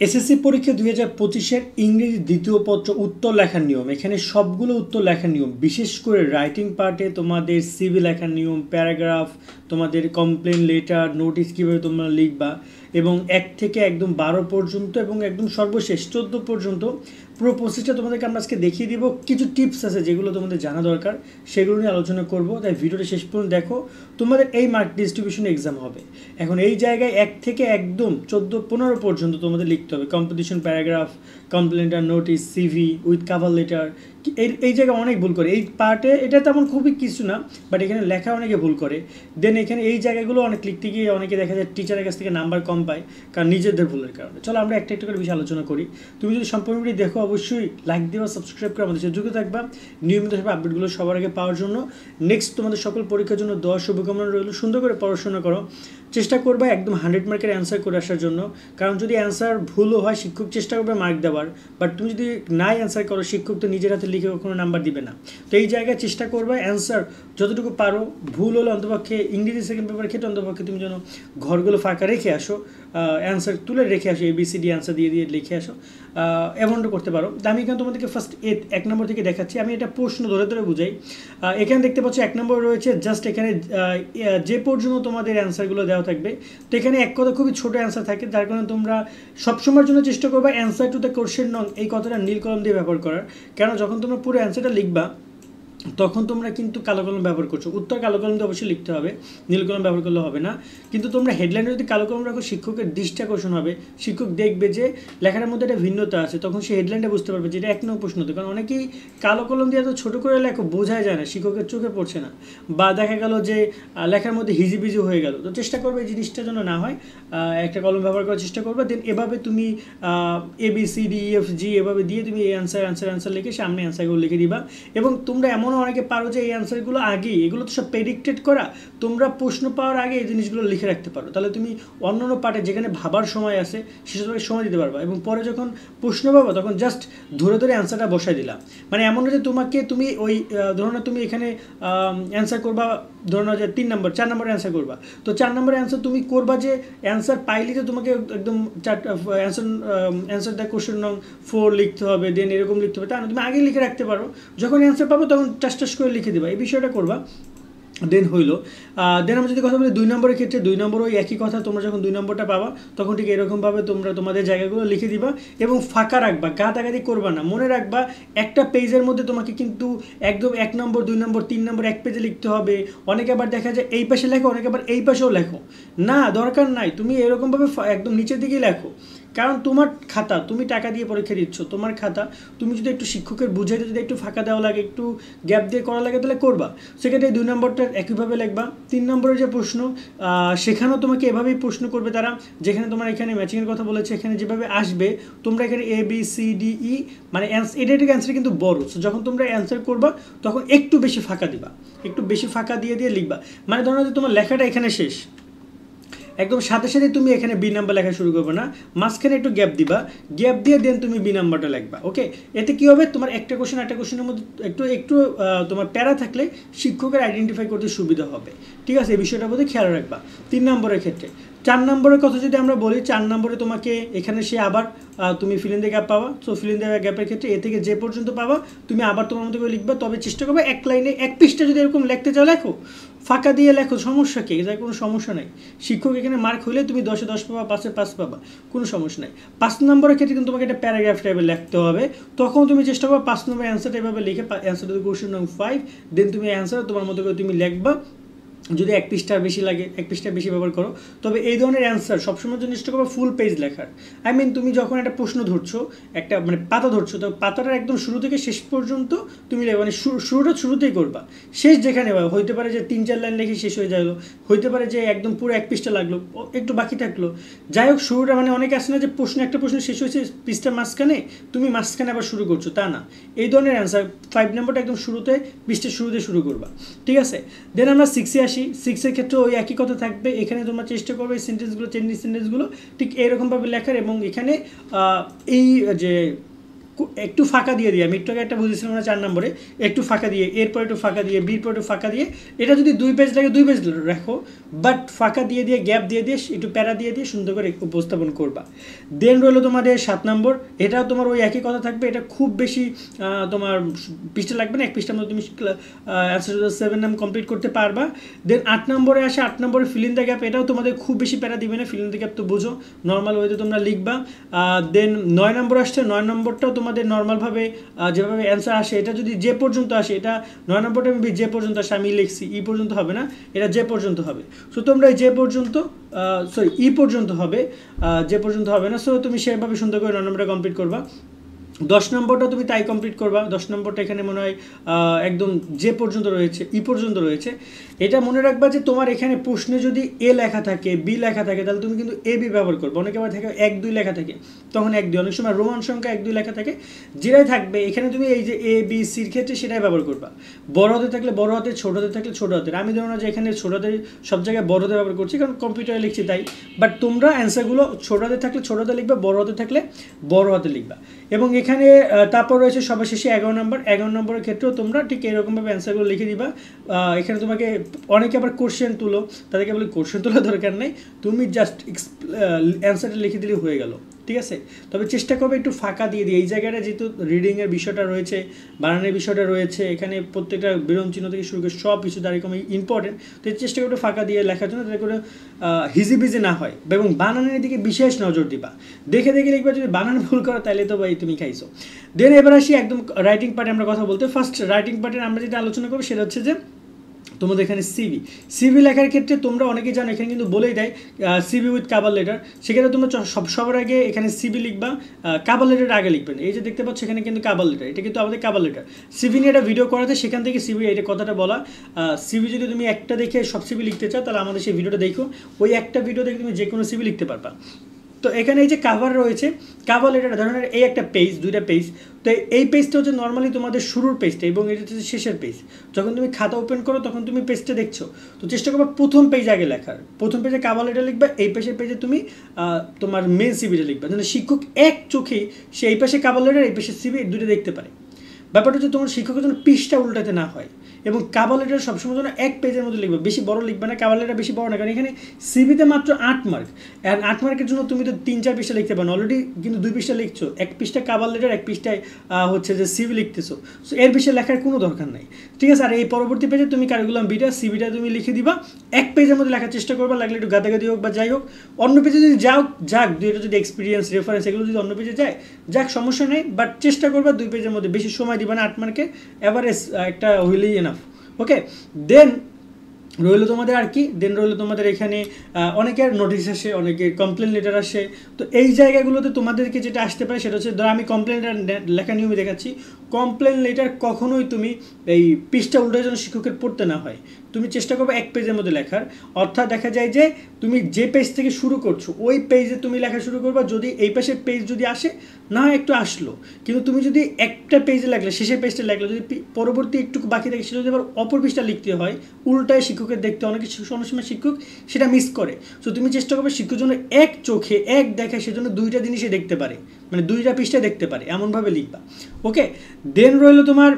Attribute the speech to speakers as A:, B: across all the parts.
A: SSC পরীক্ষা 2025-এর ইংরেজি দ্বিতীয় পত্র উত্তর লেখার নিয়ম। এখানে সবগুলো উত্তর লেখার নিয়ম, বিশেষ করে রাইটিং পার্টে তোমাদের সিভি লেখার নিয়ম, প্যারাগ্রাফ, তোমাদের কমপ্লেন লেটার, নোটিশ কীভাবে তোমরা লিখবা এবং 1 থেকে একদম 12 পর্যন্ত এবং একদম সর্বশেষ 14 পর্যন্ত পুরো প্রসেসটা তোমাদেরকে আমরা আজকে দেখিয়ে দিব। কিছু টিপস আছে যেগুলো তোমাদের জানা দরকার, সেগুলো নিয়ে আলোচনা করব। তাই ভিডিওটা শেষ পর্যন্ত দেখো। তোমাদের এই মার্ক ডিস্ট্রিবিউশন এক্সাম হবে। এখন এই জায়গায় 1 থেকে একদম 14-15 পর্যন্ত তোমাদের লিখতে হবে কম্পোজিশন, প্যারাগ্রাফ, কমপ্লেন্টার, notice, CV with cover letter. এই জায়গায় অনেক ভুল করে এই পার্টে। এটা তেমন খুবই কিছু না, বাট এখানে লেখা অনেকে ভুল করে। দেন এখানে এই জায়গাগুলো অনেক লিখতে গিয়ে অনেকে দেখা যায় টিচারের কাছ থেকে নাম্বার কম পায়, কারণ নিজেদের ভুলের কারণে। চলো আমরা একটা একটা করে বিষয় আলোচনা করি। তুমি যদি সম্পূর্ণ ভিডিও দেখো অবশ্যই লাইক দেওয়া, সাবস্ক্রাইব করে আমাদের সাথে যুক্ত থাকবা নিয়মিত আপডেটগুলো সবার আগে পাওয়ার জন্য। নেক্সট তোমাদের সকল পরীক্ষার জন্য দোয়া শুভকামনা রইল। সুন্দর করে পড়াশোনা করো, চেষ্টা করবে একদম 100 মার্কের অ্যান্সার করে আসার জন্য। কারণ যদি অ্যান্সার ভুলও হয়, শিক্ষক চেষ্টা করবে মার্ক দেওয়ার, বাট তুমি যদি নাই অ্যান্সার করো, শিক্ষক তো নিজের হাতে লিখে কখনো নাম্বার দিবে না। তো এই জায়গায় চেষ্টা করবে অ্যান্সার যতটুকু পারো, ভুল হলে অন্তপক্ষে ইংরেজি সেকেন্ড পেপারের ক্ষেত্রে অন্তপক্ষে তুমি যেন ঘরগুলো ফাঁকা রেখে আসো, অ্যান্সার তুলে রেখে আসো, ABCD অ্যান্সার দিয়ে লিখে আসো, এমনটা করতে পারো। তো আমি এখানে তোমাদেরকে ফার্স্ট 1 নম্বর থেকে দেখাচ্ছি। আমি এটা প্রশ্ন ধরে ধরে বুঝাই। এখানে দেখতে পাচ্ছ 1 নম্বর রয়েছে, জাস্ট এখানে যে পর্যন্ত তোমাদের অ্যান্সারগুলো দেওয়া থাকবে। তো এখানে এক কথা খুবই ছোটো অ্যান্সার থাকে, যার কারণে তোমরা সবসময়ের জন্য চেষ্টা করবে অ্যান্সার টু দ্য কোশ্চেন নং এই কথাটা নীল কলম দিয়ে ব্যবহার করার। কেন, যখন তোমরা পুরো অ্যান্সারটা লিখবা তখন তোমরা কিন্তু কালো কলম ব্যবহার করছো। উত্তর কালো কলম দিয়ে অবশ্যই লিখতে হবে, নীল কলম ব্যবহার করলে হবে না। কিন্তু তোমরা হেডলাইনে যদি কালো কলম রাখো, শিক্ষকের দৃষ্টি আকর্ষণ হবে। শিক্ষক দেখবে যে লেখার মধ্যে একটা ভিন্নতা আছে, তখন সে হেডলাইনটা বুঝতে পারবে যে এটা 1 নম্বর প্রশ্ন হতো। কারণ অনেকেই কালো কলম দিয়ে এত ছোটো করে লেখো, বোঝাই যায় না, শিক্ষকের চোখে পড়ছে না, বা দেখা গেল যে লেখার মধ্যে হিজিবিজি হয়ে গেল। তো চেষ্টা করবে এই জিনিসটা যেন না হয়, একটা কলম ব্যবহার করার চেষ্টা করবে। দেন এভাবে তুমি ABCDEFG এভাবে দিয়ে তুমি এই অ্যান্সার লিখে সামনে অ্যান্সারগুলো লিখে দিবা। এবং তোমরা এমনও অনেকে পারো যে এই অ্যান্সারগুলো আগেই, এগুলো তো সব প্রেডিক্টেড করা, তোমরা প্রশ্ন পাওয়ার আগে এই জিনিসগুলো লিখে রাখতে পারো। তাহলে তুমি অন্যান্য পার্টে যেখানে ভাবার সময় আছে সেসব সময় দিতে পারবা, এবং পরে যখন প্রশ্ন পাবো তখন জাস্ট ধরে ধরে অ্যান্সারটা বসাই দিলাম। মানে এমন না যে তুমি ওই ধরো না, তুমি এখানে অ্যান্সার করবা, ধরো না যে 3 নম্বর 4 নম্বর অ্যান্সার করবা। তো 4 নম্বরের অ্যান্সার তুমি করবা যে অ্যান্সার পাইলে তো তোমাকে একদম অ্যান্সার দ্য কোশ্চেন নং 4 লিখতে হবে, দেন এরকম লিখতে হবে, তা না, তুমি আগে লিখে রাখতে পারো। যখন অ্যান্সার পাবো তখন টাস করে লিখে দেবা, এই বিষয়টা করবা। দেন হইলো। দেন আমরা যদি কথা বলি 2 নম্বরের ক্ষেত্রে, 2 নম্বর ওই একই কথা। তোমরা যখন 2 নম্বরটা পাবা তখন ঠিক এরকমভাবে তোমরা তোমাদের জায়গাগুলো লিখে দিবা এবং ফাঁকা রাখবা, গাদাগাদি করবা না। মনে রাখবা একটা পেজের মধ্যে তোমাকে কিন্তু একদম 1 নম্বর, 2 নম্বর, 3 নম্বর এক পেজে লিখতে হবে। অনেকে আবার দেখা যায় এই পাশে লেখো, অনেকে আবার এই পাশেও লেখো। না, দরকার নাই, তুমি এরকমভাবে একদম নিচের দিকেই লেখো। কারণ তোমার খাতা, তুমি টাকা দিয়ে পরীক্ষা দিচ্ছ, তোমার খাতা, তুমি যদি একটু শিক্ষকের বুঝাইতে যদি একটু ফাঁকা দেওয়া লাগে, একটু গ্যাপ দিয়ে করা লাগে, তাহলে করবা। সেক্ষেত্রে 2 নম্বরটা একইভাবে লিখবা। 3 নম্বরের যে প্রশ্ন, সেখানেও তোমাকে এভাবেই প্রশ্ন করবে তারা, যেখানে তোমার এখানে ম্যাচিংয়ের কথা বলেছে, এখানে যেভাবে আসবে তোমরা এখানে ABCDE মানে এটার অ্যান্সার কিন্তু বড়। সো যখন তোমরা অ্যান্সার করবা তখন একটু বেশি ফাঁকা দিবা, একটু বেশি ফাঁকা দিয়ে লিখবা। মানে ধরো যে তোমার লেখাটা এখানে শেষ, একদম সাথে সাথে তুমি এখানে B নাম্বার লেখা শুরু করবে না, মাঝখানে একটু গ্যাপ দিবা, গ্যাপ দিয়ে দেন তুমি B নাম্বারটা লিখবা। ওকে, এতে কি হবে, তোমার একটা কোশ্চেনের মধ্যে একটু তোমার প্যারা থাকলে শিক্ষকের আইডেন্টিফাই করতে সুবিধা হবে। ঠিক আছে, এই বিষয়টার মধ্যে খেয়াল রাখবা। 3 নম্বরের ক্ষেত্রে 4 নম্বরের কথা যদি আমরা বলি, 4 নম্বরে তোমাকে এখানে সে আবার তুমি ফিল ইন দ্য গ্যাপ পাবা। সো ফিল ইন দ্য গ্যাপের ক্ষেত্রে এ থেকে যে পর্যন্ত পাবা তুমি আবার তোমার মতো করে লিখবা। তবে চেষ্টা করবে 1 লাইনে 1 পৃষ্ঠা যদি এরকম লিখতে চাও লেখো, ফাঁকা দিয়ে লেখো, সমস্যা কি, এটার কোনো সমস্যা নাই। শিক্ষক এখানে মার্ক হলে তুমি 10-এ 10 পাবা, 5-এ 5 পাবা, কোনো সমস্যা নাই। 5 নম্বরের ক্ষেত্রে কিন্তু তোমাকে একটা প্যারাগ্রাফ টাইপে লিখতে হবে। তখন তুমি চেষ্টা করবে 5 নম্বর অ্যান্সারটা এভাবে লিখে, অ্যান্সার টু দ্য কোশ্চেন নং 5, দেন তুমি অ্যান্সার তোমার মতো করে তুমি লিখবা। যদি 1 পৃষ্ঠা বেশি লাগে 1 পৃষ্ঠা বেশি ব্যবহার করো। তবে এই ধরনের অ্যান্সার সবসময় জন্য চেষ্টা করবো ফুল পেজ লেখার। তুমি যখন একটা প্রশ্ন ধরছো, একটা মানে পাতা ধরছো, তো পাতাটার একদম শুরু থেকে শেষ পর্যন্ত তুমি মানে শুরুটা শুরুতেই করবা, শেষ যেখানে হইতে পারে যে 3-4 লাইন লিখে শেষ হয়ে গেলো, হইতে পারে যে একদম পুরো 1 পৃষ্ঠা লাগলো, একটু বাকি থাকলো। যাই হোক, শুরুটা মানে অনেকে আসে না যে একটা প্রশ্ন শেষ হয়েছে পৃষ্ঠার মাঝখানে, তুমি মাঝখানে আবার শুরু করছো, তা না। এই ধরনের অ্যান্সার 5 নম্বরটা একদম শুরুতে, পৃষ্ঠার শুরুতে শুরু করবা। ঠিক আছে, দেন আমরা 6-এ আসি। 6-এর ক্ষেত্রে ওই একই কথা থাকবে। এখানে তোমরা চেষ্টা করবে এই সেন্টেন্সগুলো, চেঞ্জিং সেন্টেন্সগুলো ঠিক এরকমভাবে লেখার, এবং এখানে এই যে একটু ফাঁকা দিয়ে আমি একটু আগে একটা বুঝেছিলাম না 4 নম্বরে, একটু ফাঁকা দিয়ে, এরপর একটু ফাঁকা দিয়ে, বির পর একটু ফাঁকা দিয়ে, এটা যদি 2 পেজ লাগে 2 পেজ রাখো, বাট ফাঁকা দিয়ে গ্যাপ দিয়ে একটু প্যারা দিয়ে সুন্দর করে উপস্থাপন করবা। দেন রইলো তোমাদের 7 নম্বর, এটাও তোমার ওই একই কথা থাকবে, এটা খুব বেশি তোমার পৃষ্ঠা লাগবে না, এক পৃষ্ঠার মধ্যে তুমি অ্যান্সার 7 নাম কমপ্লিট করতে পারবা। দেন 8 নম্বরে আসে, 8 নম্বরে ফিল ইন দ্য গ্যাপ, এটাও তোমাদের খুব বেশি প্যারা দিবে না, ফিল ইন দ্য গ্যাপ তো বুঝো, নর্মাল ওয়েতে তোমরা লিখবা। দেন 9 নম্বর আসছে, 9 নম্বরটাও তোমাদের নর্মালভাবে যেভাবে অ্যান্সার আসে, এটা যদি যে পর্যন্ত আসে, এটা 9 নম্বরটা আমি যে পর্যন্ত আসে আমি লিখছি, ই পর্যন্ত হবে না, এটা যে পর্যন্ত হবে। সো তোমরা যে পর্যন্ত সরি ই পর্যন্ত হবে, যে পর্যন্ত হবে না। সো তুমি সেভাবে সুন্দর করে 9 নম্বরটা কমপ্লিট করবা। 10 নম্বরটা তুমি তাই কমপ্লিট করবা। 10 নম্বরটা এখানে মনে হয় একদম যে পর্যন্ত রয়েছে, ই পর্যন্ত রয়েছে। এটা মনে রাখবা যে তোমার এখানে প্রশ্নে যদি এ লেখা থাকে, বি লেখা থাকে, তাহলে তুমি কিন্তু এ বি ব্যবহার করবে। অনেকে আবার থাকে 1 2 লেখা থাকে, তখন 1 2, অনেক সময় রোমান সংখ্যা 1 2 লেখা থাকে, যেটাই থাকবে এখানে তুমি এই যে এ বি সির ক্ষেত্রে সেটাই ব্যবহার করবা। বড় হাতে থাকলে বড় হাতে, ছোট হাতে থাকলে ছোট হাতের। আমি ধরো না যে এখানে ছোট হাতে সব জায়গায় বড় হাতে ব্যবহার করছি, কারণ কম্পিউটারে লিখছি তাই। বাট তোমরা অ্যান্সারগুলো ছোট হাতে থাকলে ছোট হাতে লিখবা, বড় হাতে থাকলে বড় হাতে লিখবা। এবং এখানে তারপর রয়েছে সবার শেষে 11 নম্বর। 11 নম্বরের ক্ষেত্রেও তোমরা ঠিক এরকমভাবে অ্যান্সারগুলো লিখে দিবা। এখানে তোমাকে অনেকে আবার কোশ্চেন তুলো, তাদেরকে বলে কোশ্চেন তোলার দরকার নেই, তুমি জাস্ট অ্যান্সারটা লিখে দিলে হয়ে গেল, ঠিক আছে। তবে চেষ্টা করবে একটু ফাঁকা দিয়ে দিই এই জায়গাটা, যেহেতু রিডিংয়ের বিষয়টা রয়েছে, বানানের বিষয়টা রয়েছে, এখানে প্রত্যেকটা বিরাম চিহ্ন থেকে শুরু করে সব কিছু তার এরকম ইম্পর্টেন্ট, তো চেষ্টা করবে ফাঁকা দিয়ে লেখার জন্য, যাতে করে হিজিবিজি না হয়। এবং বানানের দিকে বিশেষ নজর দিবা, দেখে লিখবা, যদি বানান ভুল করো তাহলে তো ভাই তুমি খাইছো। দেন এবার আসি একদম রাইটিং পার্টে আমরা কথা বলতে। ফার্স্ট রাইটিং পার্টে আমরা যেটা আলোচনা করবো সেটা হচ্ছে যে তোমাদের এখানে সিভি লেখার ক্ষেত্রে তোমরা অনেকেই জানো, এখানে কিন্তু বলেই দেয় সিভি উইথ কাভার লেটার। সেক্ষেত্রে তোমরা সবার আগে এখানে সিভি লিখবা, কাভার লেটার আগে লিখবেন। এই যে দেখতে পাচ্ছ এখানে কিন্তু কাভার লেটার, এটা কিন্তু আমাদের কাভার লেটার। সিভি নিয়ে একটা ভিডিও করাতে, সেখান থেকে সিভি এটা কথাটা বলা। সিভি যদি তুমি একটা দেখে সব সিভি লিখতে চাও, তাহলে আমাদের সেই ভিডিওটা দেখো, ওই একটা ভিডিও দেখে তুমি যে কোনো সিভি লিখতে পারবা। তো এখানে এই যে কাভার রয়েছে, কাভার লেটার ধরনের এই একটা পেজ, 2টা পেজ। তো এই পেজটা হচ্ছে নর্মালি তোমাদের শুরুর পেজটা, এবং এটা হচ্ছে শেষের পেজ। যখন তুমি খাতা ওপেন করো তখন তুমি পেজটা দেখছো, তো চেষ্টা করবে প্রথম পেজ আগে লেখার। প্রথম পেজে কাভার লেটার লিখবা, এই পেজে তুমি তোমার মেন সিভিটা লিখবা, যেন শিক্ষক এক চোখেই সে এই পাশে কাভার লেটার, এই পাশে সিভি, দুটো দেখতে পারে। ব্যাপারটা হচ্ছে তোমার শিক্ষকের জন্য পৃষ্ঠা উল্টাতে না হয়। এবং কাভার লেটার সবসময় জন্য এক পেজের মধ্যে লিখবে, বেশি বড় লিখবে না, কাভার লেটার বেশি বড় না, কারণ এখানে সিভিতে মাত্র 8 মার্ক, আর 8 মার্কের জন্য তুমি তো 3-4 পৃষ্ঠা লিখতে পারো, অলরেডি কিন্তু 2 পৃষ্ঠা লিখছো, এক পৃষ্ঠা কাভার লেটার, এক পৃষ্ঠায় হচ্ছে যে সিভি লিখতেছো। সো এর বেশি লেখার কোনো দরকার নাই, ঠিক আছে। আর এই পরবর্তী পেজে তুমি কারিকুলাম বিটা, সিভিটা তুমি লিখে দিবা, এক পেজের মধ্যে লেখার চেষ্টা করবা, লাগলে একটু গাদাগাদি হোক বা যাই হোক। অন্য পেজে যদি যাক দুইটা যদি এক্সপিরিয়েন্স, রেফারেন্স এগুলো যদি অন্য পেজে যায়, যাক, সমস্যা নেই, বাট চেষ্টা করবা 2 পেজের মধ্যে, বেশি সময় দিবা না, 8 মার্কে এভারেজ একটা হইলেই এনাফ। ওকে, দেন রইলো তোমাদের আর কি, দেন রইলো তোমাদের এখানে অনেকের নোটিশ আসে, অনেকের কমপ্লেন লেটার আসে। তো এই জায়গাগুলোতে তোমাদেরকে যেটা আসতে পারে সেটা হচ্ছে, ধরো আমি কমপ্লেন লেটার লেখা নিয়মে দেখাচ্ছি। কমপ্লেন লেটার কখনোই তুমি এই পৃষ্ঠা উল্টার জন্য শিক্ষকের পড়তে না হয়, তুমি চেষ্টা করবে এক পেজের মধ্যে লেখার। অর্থাৎ দেখা যায় যে তুমি যে পেজ থেকে শুরু করছো ওই পেজে তুমি লেখা শুরু করবা, যদি এই পাশের পেজ যদি আসে, না হয় একটু আসলো, কিন্তু তুমি যদি একটা পেজে লাগলে, শেষের পেজটা লাগলে, যদি পরবর্তী একটু বাকি থাকে, সেটা যদি আবার অপর পেজটা লিখতে হয়, উল্টায় শিক্ষকের দেখতে অনেক সময় শিক্ষক সেটা মিস করে। সো তুমি চেষ্টা করবে শিক্ষকের জন্য এক চোখে এক দেখায় সেজন্য 2টা জিনিসই দেখতে পারে, মানে 2টা পৃষ্ঠা দেখতে পারে, এমনভাবে লিখবা। ওকে, দেন রইলো তোমার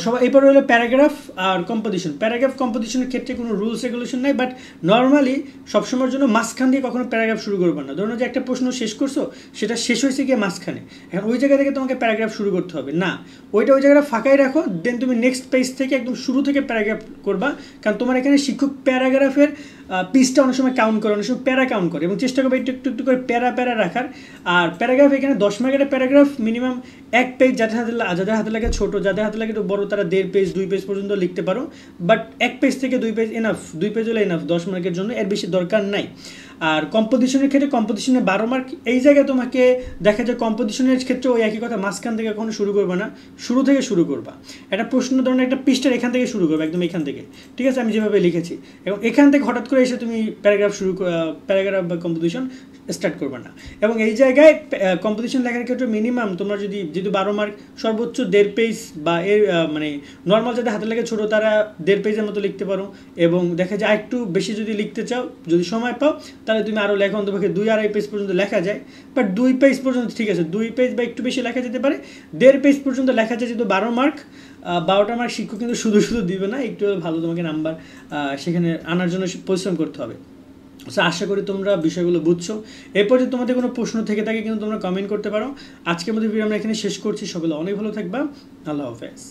A: সবাই, এরপর হলো প্যারাগ্রাফ আর কম্পোজিশন। প্যারাগ্রাফ কম্পোজিশনের ক্ষেত্রে কোনো রুলস রেগুলেশন নাই, বাট নর্মালি সবসময়ের জন্য মাঝখান দিয়ে কখনো প্যারাগ্রাফ শুরু করবে না। ধরুন যে একটা প্রশ্ন শেষ করছো, সেটা শেষ হয়েছে গিয়ে মাঝখানে, এখন ওই জায়গা থেকে তোমাকে প্যারাগ্রাফ শুরু করতে হবে না, ওই জায়গাটা ফাঁকাই রাখো। দেন তুমি নেক্সট পেজ থেকে একদম শুরু থেকে প্যারাগ্রাফ করবা, কারণ তোমার এখানে শিক্ষক প্যারাগ্রাফের পিসটা অনেক সময় কাউন্ট করে, অনেক সময় প্যারা কাউন্ট করে, এবং চেষ্টা করবে একটু করে প্যারা রাখার। আর প্যারাগ্রাফ এখানে 10 মার্কের প্যারাগ্রাফ মিনিমাম এক পেজ, যাদের হাতে লাগে ছোটো, যাদের হাতে লাগে একটু বড়ো, তারা 1.5 পেজ 2 পেজ পর্যন্ত লিখতে পারো, বাট এক পেজ থেকে 2 পেজ এনাফ, 2 পেজ হলে এনাফ 10 মার্কের জন্য, এর বেশি দরকার নাই। আর কম্পোজিশনের ক্ষেত্রে, কম্পোজিশনে 12 মার্ক। এই জায়গায় তোমাকে দেখা যায় কম্পোজিশনের ক্ষেত্রে ওই একই কথা, মাঝখান থেকে কখনো শুরু করবে না, শুরু থেকে শুরু করবা। একটা প্রশ্ন ধরনের একটা পৃষ্ঠার এখান থেকে শুরু করবে, একদম এখান থেকে, ঠিক আছে, আমি যেভাবে লিখেছি। এবং এখান থেকে হঠাৎ করে এসে তুমি প্যারাগ্রাফ বা কম্পোজিশন স্টার্ট করবে না। এবং এই জায়গায় কম্পোজিশন লেখার ক্ষেত্রে মিনিমাম তোমরা যদি যেহেতু 12 মার্ক সর্বোচ্চ 1.5 পেজ বা এর মানে নর্মাল যাদের হাতের লেখা ছোটো তারা 1.5 পেজের মতো লিখতে পারো। এবং দেখা যায় একটু বেশি যদি লিখতে চাও, যদি সময় পাও, তাহলে তুমি আরও লেখা অন্তপক্ষে 2-2.5 পেজ পর্যন্ত লেখা যায়। বাট 2 পেজ পর্যন্ত ঠিক আছে, 2 পেজ বা একটু বেশি লেখা যেতে পারে। 1.5 পেজ পর্যন্ত লেখা যায়, যেহেতু 12 মার্ক, 12টা মার্ক শিক্ষক কিন্তু শুধু শুধু দিবে না, একটু ভালো তোমাকে নাম্বার সেখানে আনার জন্য পরিশ্রম করতে হবে। সো আশা করি তোমরা বিষয়গুলো বুঝছো। এরপর যদি তোমাদের কোনো প্রশ্ন থেকে থাকে কিন্তু তোমরা কমেন্ট করতে পারো। আজকের মধ্যে ভিডিও আমরা এখানে শেষ করছি। সকলে অনেক ভালো থাকবা। আল্লাহ হাফেজ।